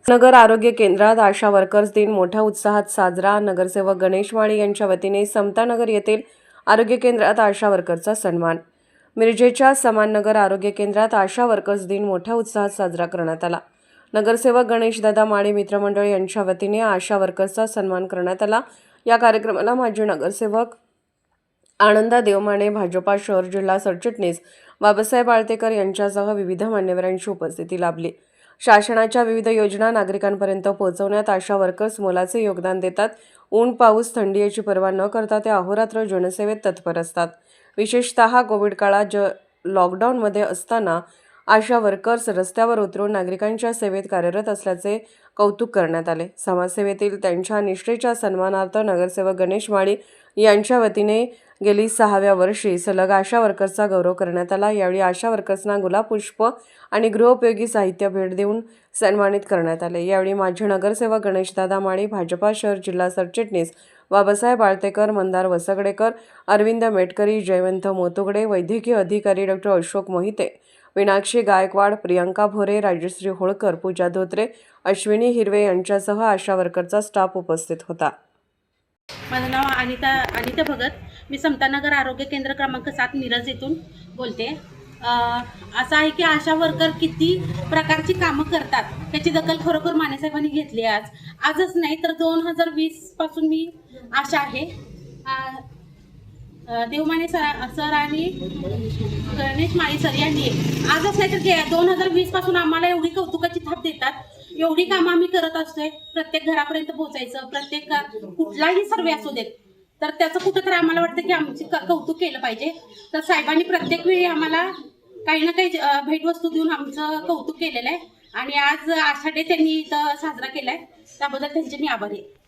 नगर आरोग्य केंद्रात आशा वर्कर्स दिन मोठ्या उत्साहात साजरा। नगरसेवक गणेश माळी यांच्या वतीने समतानगर येथील आरोग्य केंद्रात आशा वर्करचा सन्मान। मिरजेच्या समाननगर आरोग्य केंद्रात आशा वर्कर्स दिन मोठ्या उत्साहात साजरा करण्यात आला। नगरसेवक गणेशदादा माळी मित्रमंडळ यांच्या वतीने आशा वर्कर्सचा सन्मान करण्यात आला। या कार्यक्रमाला माजी नगरसेवक आनंदा देवमाने, भाजपा शहर जिल्हा सरचिटणीस बाबासाहेब आळतेकर यांच्यासह विविध मान्यवरांची उपस्थिती लाभली। शासनाच्या विविध योजना नागरिकांपर्यंत पोहोचवण्यात आशा वर्कर्स मोलाचे योगदान देतात। ऊन पाऊस थंडी याची पर्वा न करता ते अहोरात्र जनसेवेत तत्पर असतात। विशेषतः कोविड काळात लॉकडाऊनमध्ये असताना आशा वर्कर्स रस्त्यावर उतरून नागरिकांच्या सेवेत कार्यरत असल्याचे कौतुक करण्यात आले। समाजसेवेतील त्यांच्या निष्ठेच्या सन्मानार्थ नगरसेवक गणेश माळी यांच्या वतीने गेली 6व्या वर्षी सलग आशा वर्कर्सचा गौरव करण्यात आला। यावेळी आशा वर्कर्सना गुलाब पुष्प आणि गृहोपयोगी साहित्य भेट देऊन सन्मानित करण्यात आले। यावेळी माजी नगरसेवक गणेशदादा माळी, भाजपा शहर जिल्हा सरचिटणीस बाबासाहेब आळतेकर, मंदार वसगडेकर, अरविंद मेटकरी, जयवंत मोतुगडे, वैद्यकीय अधिकारी डॉ. अशोक मोहिते, मीनाक्षी गायकवाड, प्रियंका भोरे, राजश्री होळकर, पूजा धोत्रे, अश्विनी हिरवे यांच्यासह आशा वर्करचा स्टाफ उपस्थित होता। माझं नाव अनिता भगत। मी समतानगर आरोग्य केंद्र क्रमांक 7 मिरज येथून बोलते। असं आहे की आशा वर्कर किती प्रकारची कामं करतात त्याची दखल खरोखर मानेसाहेबांनी घेतली। आजच नाही तर 2020 पासून मी आशा आहे। देवमाने सर आणि गणेश माळी सर यांनी आजच नाही तर 2020 पासून आम्हाला एवढी कौतुकाची थाप देतात। एवढी कामं आम्ही करत असतोय, प्रत्येक घरापर्यंत पोहोचायचं, प्रत्येक कुठलाही सर्वे असू देत तर त्याचं कुठंतरी आम्हाला वाटतं की आमची कौतुक केलं पाहिजे। तर साहेबांनी प्रत्येक वेळी आम्हाला काही ना काही भेटवस्तू देऊन आमचं कौतुक केलेलं आहे आणि आज आषाढी त्यांनी इथं साजरा केलाय, त्याबद्दल त्यांचे मी आभारी आहे।